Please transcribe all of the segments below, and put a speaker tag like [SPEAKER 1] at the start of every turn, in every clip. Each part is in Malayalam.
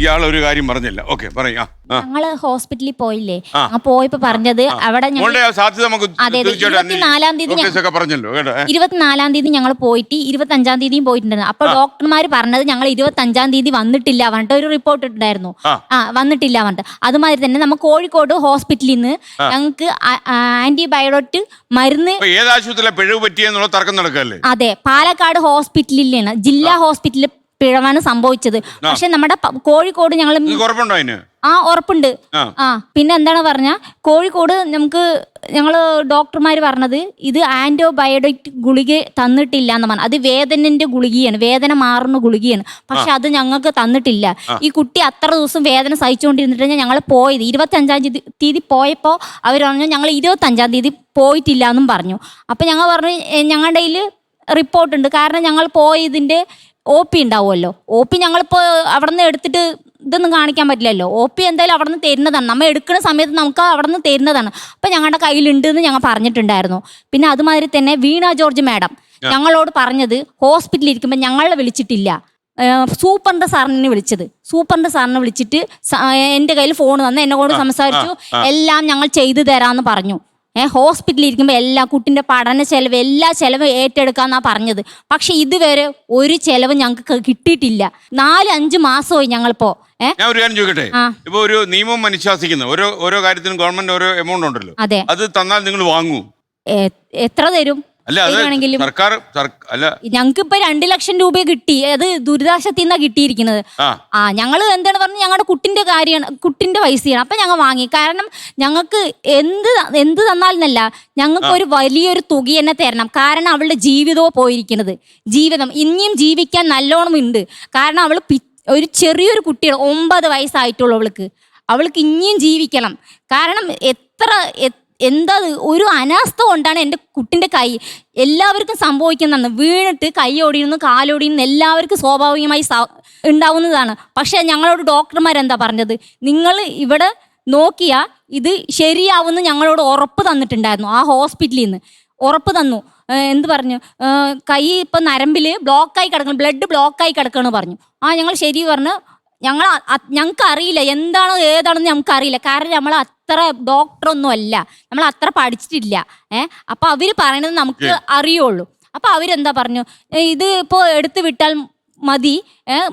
[SPEAKER 1] ഇയാൾ ഒരു കാര്യം പറഞ്ഞില്ല. ഓക്കെ, പറയാ.
[SPEAKER 2] ഞങ്ങള് ഹോസ്പിറ്റലിൽ പോയില്ലേ, പോയപ്പോ പറഞ്ഞത് അവിടെ
[SPEAKER 1] സാധ്യത നമുക്ക്
[SPEAKER 2] 24-ാം തീയതി 24-ാം തീയതി ഞങ്ങൾ പോയിട്ട് 25-ാം തീയതിയും പോയിട്ടുണ്ടായിരുന്നു. അപ്പൊ ഡോക്ടർമാർ പറഞ്ഞത് ഞങ്ങൾ 25-ാം തീയതി വന്നിട്ടില്ല പറഞ്ഞിട്ട് ഒരു റിപ്പോർട്ട് ഇട്ടുണ്ടായിരുന്നു. വന്നിട്ടില്ല പറഞ്ഞിട്ട്. അതുമാതിരി തന്നെ നമ്മൾ കോഴിക്കോട് ഹോസ്പിറ്റലിൽ നിന്ന് ഞങ്ങൾക്ക് ആന്റിബയോട്ടിക് മരുന്ന്
[SPEAKER 1] ഏത് ആശുപത്രിയിലെ പിഴവ് പറ്റിയെന്നുള്ള തർക്കം നടക്കല്ലേ?
[SPEAKER 2] അതെ, പാലക്കാട് ഹോസ്പിറ്റലിലാണ്, ജില്ലാ ഹോസ്പിറ്റലിൽ പിഴവാണ് സംഭവിച്ചത്. പക്ഷെ നമ്മുടെ കോഴിക്കോട് ഞങ്ങൾ ഉറപ്പുണ്ട്. പിന്നെ എന്താണ് പറഞ്ഞ കോഴിക്കോട് ഞങ്ങള് ഡോക്ടർമാർ പറഞ്ഞത് ഇത് ആന്റിബയോട്ടിക് ഗുളിക തന്നിട്ടില്ല എന്ന് പറഞ്ഞു. അത് വേദനന്റെ ഗുളികയാണ്, വേദന മാറുന്ന ഗുളികയാണ്. പക്ഷെ അത് ഞങ്ങൾക്ക് തന്നിട്ടില്ല. ഈ കുട്ടി അത്ര ദിവസം വേദന സഹിച്ചുകൊണ്ടിരുന്നിട്ട് ഞങ്ങൾ പോയത് 25-ാം തീയതി പോയപ്പോൾ അവർ പറഞ്ഞു ഞങ്ങൾ 25-ാം തീയതി പോയിട്ടില്ല എന്നും പറഞ്ഞു. അപ്പൊ ഞങ്ങൾ പറഞ്ഞു ഞങ്ങളുടെ കയ്യിൽ റിപ്പോർട്ടുണ്ട്. കാരണം ഞങ്ങൾ പോയതിന്റെ OP ഉണ്ടാവുമല്ലോ. OP ഞങ്ങളിപ്പോൾ അവിടെ നിന്ന് എടുത്തിട്ട് ഇതൊന്നും കാണിക്കാൻ പറ്റില്ലല്ലോ. OP എന്തായാലും അവിടെ നിന്ന് തരുന്നതാണ്, നമ്മൾ എടുക്കുന്ന സമയത്ത് നമുക്ക് അവിടെ നിന്ന് തരുന്നതാണ്. അപ്പം ഞങ്ങളുടെ കയ്യിലുണ്ട് എന്ന് ഞങ്ങൾ പറഞ്ഞിട്ടുണ്ടായിരുന്നു. പിന്നെ അതുമാതിരി തന്നെ വീണ ജോർജ് മാഡം ഞങ്ങളോട് പറഞ്ഞത് ഹോസ്പിറ്റലിൽ ഇരിക്കുമ്പോൾ ഞങ്ങളെ വിളിച്ചിട്ടില്ല, സൂപ്രണ്ട് സാറിനെ വിളിച്ചത്. സൂപ്രണ്ട് സാറിനെ വിളിച്ചിട്ട് എൻ്റെ കയ്യിൽ ഫോൺ വന്ന് എന്നോട് സംസാരിച്ചു, എല്ലാം ഞങ്ങൾ ചെയ്തു തരാമെന്ന് പറഞ്ഞു. ഹോസ്പിറ്റലിൽ ഇരിക്കുമ്പോൾ എല്ലാ കുട്ടിൻ്റെ പഠന ചെലവ് എല്ലാ ചെലവും ഏറ്റെടുക്കാന്നാ പറഞ്ഞത്. പക്ഷെ ഇതുവരെ ഒരു ചെലവ് ഞങ്ങൾക്ക് കിട്ടിയിട്ടില്ല. 4-5 മാസമായി ഞങ്ങളിപ്പോ.
[SPEAKER 1] ഞാൻ ഒരു കാര്യം ചോദിക്കട്ടെ, ഇപ്പൊ ഒരു നിയമം അനുശാസിക്കുന്ന ഓരോ കാര്യത്തിനും ഗവൺമെന്റ് ഓരോ എമൗണ്ട് ഉണ്ടല്ലോ,
[SPEAKER 2] അതെ,
[SPEAKER 1] അത് തന്നാൽ നിങ്ങൾ വാങ്ങൂ?
[SPEAKER 2] എത്ര തരും? ഞങ്ങൾക്ക് ഇപ്പൊ 2 ലക്ഷം രൂപ കിട്ടി. അത് ദുരിതാശ്വാസത്തിൽ നിന്നാണ് കിട്ടിയിരിക്കുന്നത്. ഞങ്ങള് എന്താണ് പറഞ്ഞത്, ഞങ്ങളുടെ കുട്ടിന്റെ കാര്യമാണ്, കുട്ടിന്റെ പൈസയാണ്. അപ്പൊ ഞങ്ങൾ വാങ്ങി. കാരണം ഞങ്ങൾക്ക് എന്ത് തന്നാലെന്നല്ല, ഞങ്ങൾക്ക് ഒരു വലിയൊരു തുക തന്നെ തരണം. കാരണം അവളുടെ ജീവിതവും പോയിരിക്കുന്നത്, ജീവിതം ഇനിയും ജീവിക്കാൻ നല്ലോണം ഉണ്ട്. കാരണം അവള് ഒരു ചെറിയൊരു കുട്ടിയാണ്, 9 വയസ്സായിട്ടുള്ളൂ അവൾക്ക് ഇനിയും ജീവിക്കണം. കാരണം എന്താ ഒരു അനാസ്ഥ കൊണ്ടാണ് എൻ്റെ കുട്ടിൻ്റെ കൈ എല്ലാവർക്കും സംഭവിക്കുന്നതെന്ന്. വീണിട്ട് കൈ ഒടിയുന്നു, കാലൊടിയുന്നു, എല്ലാവർക്കും സ്വാഭാവികമായി ഉണ്ടാവുന്നതാണ്. പക്ഷെ ഞങ്ങളോട് ഡോക്ടർമാരെന്താ പറഞ്ഞത്, നിങ്ങൾ ഇവിടെ നോക്കിയാൽ ഇത് ശരിയാവുമെന്ന് ഞങ്ങളോട് ഉറപ്പ് തന്നിട്ടുണ്ടായിരുന്നു. ആ ഹോസ്പിറ്റലിൽ നിന്ന് ഉറപ്പ് തന്നു. എന്ത് പറഞ്ഞു, കൈ നരമ്പിൽ ബ്ലോക്കായി കിടക്കണം, ബ്ലഡ് ബ്ലോക്കായി കിടക്കണമെന്ന് പറഞ്ഞു. ഞങ്ങൾ ശരി പറഞ്ഞു. ഞങ്ങൾക്ക് അറിയില്ല എന്താണോ ഏതാണെന്ന് ഞങ്ങൾക്ക് അറിയില്ല. കാരണം നമ്മൾ അത്ര ഡോക്ടറൊന്നും അല്ല, നമ്മൾ അത്ര പഠിച്ചിട്ടില്ല. അപ്പൊ അവര് പറയണത് നമുക്ക് അറിയുള്ളൂ. അപ്പൊ അവരെന്താ പറഞ്ഞു, ഇത് ഇപ്പോൾ എടുത്തു വിട്ടാൽ മതി,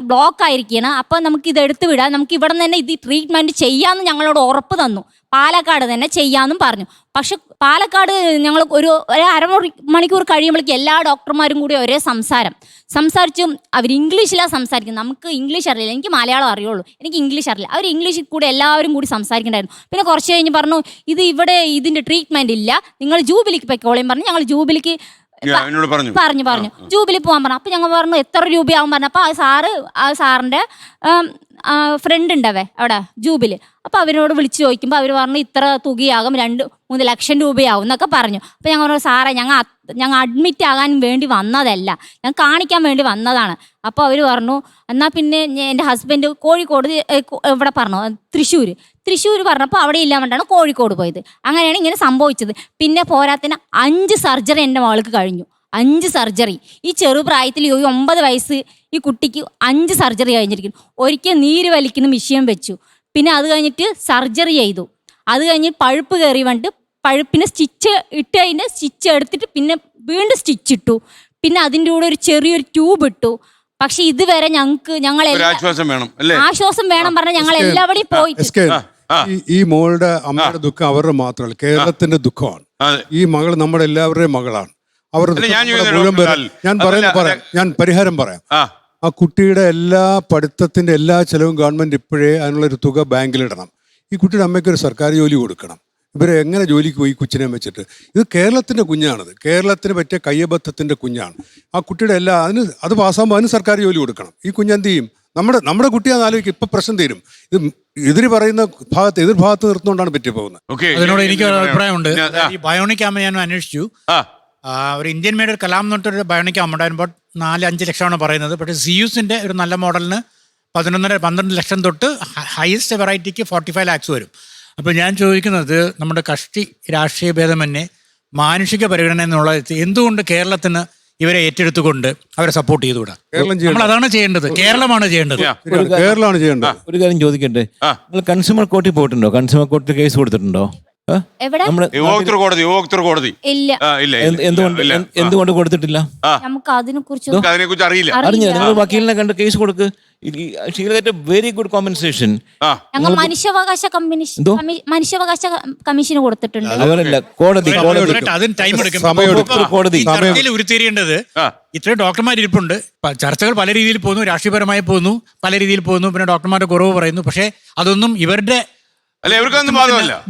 [SPEAKER 2] ബ്ലോക്ക് ആയിരിക്കണം. അപ്പം നമുക്ക് ഇത് എടുത്തു വിടാം, നമുക്ക് ഇവിടെ നിന്ന് തന്നെ ഇത് ട്രീറ്റ്മെൻറ്റ് ചെയ്യാമെന്ന് ഞങ്ങളോട് ഉറപ്പ് തന്നു. പാലക്കാട് തന്നെ ചെയ്യാമെന്നും പറഞ്ഞു. പക്ഷെ പാലക്കാട് ഞങ്ങൾ ഒരു അരമണിക്കൂർ കഴിയുമ്പോഴേക്കും എല്ലാ ഡോക്ടർമാരും കൂടി ഒരേ സംസാരിച്ചു. അവർ ഇംഗ്ലീഷിലാണ് സംസാരിക്കുന്നത്. നമുക്ക് ഇംഗ്ലീഷ് അറിയില്ല, എനിക്ക് മലയാളം അറിയുള്ളൂ, എനിക്ക് ഇംഗ്ലീഷ് അറിയില്ല. അവർ ഇംഗ്ലീഷിൽ കൂടെ എല്ലാവരും കൂടി സംസാരിക്കണ്ടായിരുന്നു. പിന്നെ കുറച്ച് കഴിഞ്ഞ് പറഞ്ഞു, ഇവിടെ ഇതിൻ്റെ ട്രീറ്റ്മെൻറ്റ് ഇല്ല, നിങ്ങൾ ജൂബിലിക്ക് പൊയ്ക്കോളേം പറഞ്ഞു. ഞങ്ങൾ ജൂബിലിക്ക് പറഞ്ഞു ജൂബിലി പോകാൻ പറഞ്ഞു. അപ്പൊ ഞങ്ങൾ പറഞ്ഞു എത്ര രൂപയാവും പറഞ്ഞു. അപ്പൊ സാറിന്റെ ഫ്രണ്ട് ഉണ്ടവേ അവിടെ ജൂബില്. അപ്പൊ അവരോട് വിളിച്ചു ചോദിക്കുമ്പോൾ അവർ പറഞ്ഞു ഇത്ര തുകയാകും, 2-3 ലക്ഷം രൂപയാവും എന്നൊക്കെ പറഞ്ഞു. അപ്പൊ ഞങ്ങൾ പറഞ്ഞു സാറേ ഞങ്ങൾ അഡ്മിറ്റ് ആകാൻ വേണ്ടി വന്നതല്ല, ഞാൻ കാണിക്കാൻ വേണ്ടി വന്നതാണ്. അപ്പോൾ അവർ പറഞ്ഞു എന്നാൽ പിന്നെ എൻ്റെ ഹസ്ബൻഡ് കോഴിക്കോട് ഇവിടെ പറഞ്ഞു തൃശ്ശൂർ പറഞ്ഞപ്പോൾ അവിടെ ഇല്ലാൻ വേണ്ടിയാണ് കോഴിക്കോട് പോയത്. അങ്ങനെയാണ് ഇങ്ങനെ സംഭവിച്ചത്. പിന്നെ പോരാത്തിന് 5 സർജറി എൻ്റെ മകൾക്ക് കഴിഞ്ഞു. 5 സർജറി ഈ ചെറുപ്രായത്തിൽ 9 വയസ്സ് ഈ കുട്ടിക്ക് 5 സർജറി കഴിഞ്ഞിരിക്കുന്നു. ഒരിക്കൽ നീര് വലിക്കുന്ന മിഷ്യൻ വെച്ചു. പിന്നെ അത് കഴിഞ്ഞിട്ട് സർജറി ചെയ്തു. അത് കഴിഞ്ഞ് പഴുപ്പ് കയറി വന്നിട്ട് പഴുപ്പിനെ സ്റ്റിച്ച് എടുത്തിട്ട് പിന്നെ വീണ്ടും സ്റ്റിച്ച് ഇട്ടു. പിന്നെ അതിൻ്റെ കൂടെ ഒരു ചെറിയൊരു ട്യൂബ് ഇട്ടു. പക്ഷെ ഇതുവരെ ആശ്വാസം വേണം പറഞ്ഞാൽ ഞങ്ങൾ എല്ലാവരുടെയും പോയി.
[SPEAKER 3] ഈ മോളുടെ അമ്മയുടെ ദുഃഖം അവരുടെ മാത്രമല്ല, കേരളത്തിന്റെ ദുഃഖമാണ്. ഈ മകൾ നമ്മുടെ എല്ലാവരുടെയും മകളാണ്. ഞാൻ പരിഹാരം പറയാം. ആ കുട്ടിയുടെ എല്ലാ പഠിത്തത്തിന്റെ എല്ലാ ചെലവും ഗവൺമെന്റ് ഇപ്പോഴേ അതിനുള്ളൊരു തുക ബാങ്കിലിടണം. ഈ കുട്ടിയുടെ അമ്മയ്ക്ക് ഒരു സർക്കാർ ജോലി കൊടുക്കണം. ഇവരെ എങ്ങനെ ജോലിക്ക് പോയി കൊച്ചിനെ വെച്ചിട്ട്? ഇത് കേരളത്തിന്റെ കുഞ്ഞാണത്, കേരളത്തിന് പറ്റിയ കയ്യബദ്ധത്തിന്റെ കുഞ്ഞാണ്. ആ കുട്ടിയുടെ അത് പാസ്സാകുമ്പോൾ അതിന് സർക്കാർ ജോലി കൊടുക്കണം. ഈ കുഞ്ഞെന്ത് ചെയ്യും? നമ്മുടെ കുട്ടിയാന്ന് ആലോചിക്കും. ഇപ്പൊ പ്രശ്നം തീരും. ഇത് എതിര് പറയുന്ന എതിർഭാഗത്ത് നിർത്തുകൊണ്ടാണ് പറ്റി പോകുന്നത്.
[SPEAKER 4] അതിനോട് എനിക്ക് ഒരു അഭിപ്രായമുണ്ട്. ഈ ബയോണിക് ആകുമ്പോൾ ഞാൻ അന്വേഷിച്ചു. ഒരു ഇന്ത്യൻ മെയ്ഡ് ഒരു കലാം എന്ന് പറഞ്ഞിട്ടൊരു ബയോണിക് ആകുമ്പോൾ 4-5 ലക്ഷമാണ് പറയുന്നത്. പക്ഷേ സിയൂസിന്റെ ഒരു നല്ല മോഡലിന് 11-12 ലക്ഷം തൊട്ട് ഹയസ്റ്റ് വെറൈറ്റിക്ക് 45 lakhs വരും. അപ്പോൾ ഞാൻ ചോദിക്കുന്നത്, നമ്മുടെ കക്ഷി രാഷ്ട്രീയ ഭേദമന്യേ മാനുഷിക പരിഗണന എന്നുള്ള എന്തുകൊണ്ട് കേരളത്തിന് ഇവരെ ഏറ്റെടുത്തുകൊണ്ട് അവരെ സപ്പോർട്ട് ചെയ്തുകൂടാ?
[SPEAKER 3] കേരളം
[SPEAKER 4] നമ്മൾ
[SPEAKER 3] ചെയ്യേണ്ടത്
[SPEAKER 4] അതാണ് ചെയ്യേണ്ടത്, കേരളമാണ് ചെയ്യേണ്ടത്.
[SPEAKER 3] കേരളമാണ് ചെയ്യേണ്ടത്.
[SPEAKER 5] ഒരു കാര്യം ചോദിക്കട്ടെ, നിങ്ങൾ കൺസ്യൂമർ കോർട്ടിൽ പോയിട്ടുണ്ടോ? കൺസ്യൂമർ കോർട്ടിൽ കേസ് കൊടുത്തിട്ടുണ്ടോ?
[SPEAKER 2] എവിടെ?
[SPEAKER 1] ഉപഭോക്തൃ കോടതി
[SPEAKER 2] ഇല്ല.
[SPEAKER 5] എന്തുകൊണ്ട് കൊടുത്തിട്ടില്ല?
[SPEAKER 2] നമുക്ക് അതിനെ കുറിച്ച്
[SPEAKER 1] അതിനെക്കുറിച്ച് അറിയില്ല.
[SPEAKER 5] അറിഞ്ഞോ? നിങ്ങൾ വക്കീലിനെ കണ്ട് കേസ് കൊടുക്ക്. Very good compensation.
[SPEAKER 2] ഞങ്ങൾ മനുഷ്യാവകാശ കമ്മീഷന് കൊടുത്തിട്ടുണ്ട്.
[SPEAKER 5] അവരല്ല, കോടതി.
[SPEAKER 4] അതിന് ടൈം എടുക്കും.
[SPEAKER 5] കോടതി
[SPEAKER 4] ഉരുത്തിരിയേണ്ടത് ഇത്രയും ഡോക്ടർമാർ ഇരിപ്പുണ്ട്. ചർച്ചകൾ പല രീതിയിൽ പോകുന്നു, രാഷ്ട്രീയപരമായി പോകുന്നു, പല രീതിയിൽ പോകുന്നു, പിന്നെ ഡോക്ടർമാരുടെ കുറവ് പറയുന്നു. പക്ഷേ അതൊന്നും ഇവരുടെ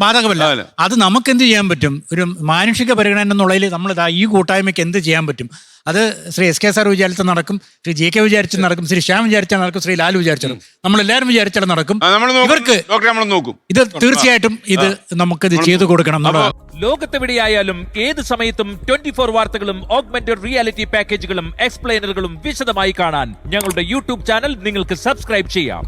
[SPEAKER 4] ബാധകമല്ല. അത് നമുക്ക് എന്ത് ചെയ്യാൻ പറ്റും? ഒരു മാനുഷിക പരിഗണന എന്നുള്ളതിൽ നമ്മൾ ഈ കൂട്ടായ്മയ്ക്ക് എന്ത് ചെയ്യാൻ പറ്റും? അത് ശ്രീ SK സാർ വിചാരിച്ചാൽ നടക്കും, ശ്രീ JK വിചാരിച്ചാൽ നടക്കും, ശ്രീ ശ്യാം വിചാരിച്ചാൽ നടക്കും, ശ്രീ ലാൽ വിചാരിച്ചാലും, നമ്മളെല്ലാവരും വിചാരിച്ചാൽ നടക്കും. ഇവർക്ക് ഇത് തീർച്ചയായിട്ടും ഇത് നമുക്കിത് ചെയ്തു കൊടുക്കണം.
[SPEAKER 6] ലോകത്തെവിടെയായാലും ഏത് സമയത്തും 24 വാർത്തകളും ഓഗ്മെന്റഡ് റിയാലിറ്റി പാക്കേജുകളും എക്സ്പ്ലെയിനറുകളും വിശദമായി കാണാൻ ഞങ്ങളുടെ YouTube ചാനൽ നിങ്ങൾക്ക് സബ്സ്ക്രൈബ് ചെയ്യാം.